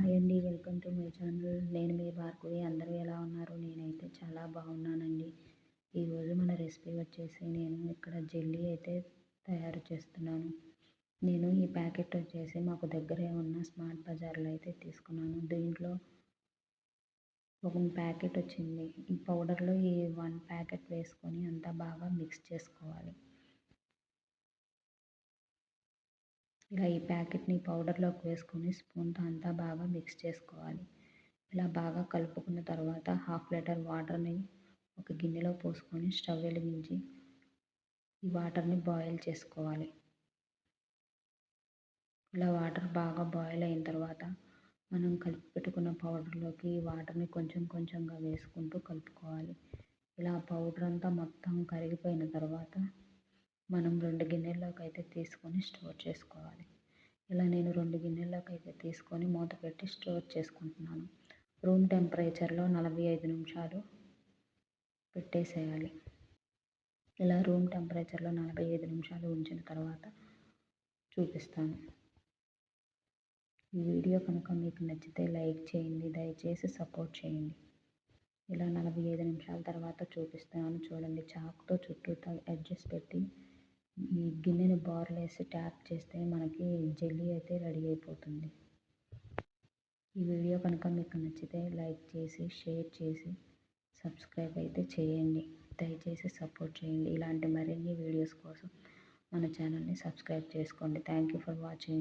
Hi అండి, welcome to my channel. నేను మీ భార్గవి. అందరూ ఎలా ఉన్నారు? నేనైతే చాలా బాగున్నానండి. ఈరోజు మన రెసిపీ వచ్చేసి నేను ఇక్కడ జెల్లీ అయితే తయారు చేస్తున్నాను. నేను ఈ ప్యాకెట్ వచ్చేసి మాకు దగ్గరే ఉన్న స్మార్ట్ బజార్లో అయితే తీసుకున్నాను. దీంట్లో ఒక ప్యాకెట్ వచ్చింది. ఈ పౌడర్లో ఈ 1 ప్యాకెట్ వేసుకొని అంతా బాగా మిక్స్ చేసుకోవాలి. ఇలా ఈ ప్యాకెట్ని పౌడర్లోకి వేసుకొని స్పూన్తో అంతా బాగా మిక్స్ చేసుకోవాలి. ఇలా బాగా కలుపుకున్న తర్వాత 1/2 లీటర్ వాటర్ని ఒక గిన్నెలో పోసుకొని స్టవ్ వెలిగించి ఈ వాటర్ని బాయిల్ చేసుకోవాలి. ఇలా వాటర్ బాగా బాయిల్ అయిన తర్వాత మనం కలిపి పెట్టుకున్న పౌడర్లోకి ఈ వాటర్ని కొంచెం కొంచెంగా వేసుకుంటూ కలుపుకోవాలి. ఇలా పౌడర్ అంతా మొత్తం కరిగిపోయిన తర్వాత మనం 2 గిన్నెల్లోకి అయితే తీసుకొని స్టోర్ చేసుకోవాలి. ఇలా నేను 2 గిన్నెల్లోకి అయితే తీసుకొని మూత పెట్టి స్టోర్ చేసుకుంటున్నాను. రూమ్ టెంపరేచర్లో 45 నిమిషాలు పెట్టేసేయాలి. ఇలా రూమ్ టెంపరేచర్లో 45 నిమిషాలు ఉంచిన తర్వాత చూపిస్తాను. ఈ వీడియో కనుక మీకు నచ్చితే లైక్ చేయండి, దయచేసి సపోర్ట్ చేయండి. ఇలా 45 నిమిషాల తర్వాత చూపిస్తున్నాను. చూడండి, చాకుతో చుట్టూతో ఎడ్జెస్ పెట్టి ఈ గిన్నెని బార్లేసి ట్యాప్ చేస్తే మనకి జెల్లీ అయితే రెడీ అయిపోతుంది. ఈ వీడియో కనుక మీకు నచ్చితే లైక్ చేసి, షేర్ చేసి, సబ్స్క్రైబ్ అయితే చేయండి. దయచేసి సపోర్ట్ చేయండి. ఇలాంటి మరిన్ని వీడియోస్ కోసం మన ఛానల్ని సబ్స్క్రైబ్ చేసుకోండి. Thank you for watching.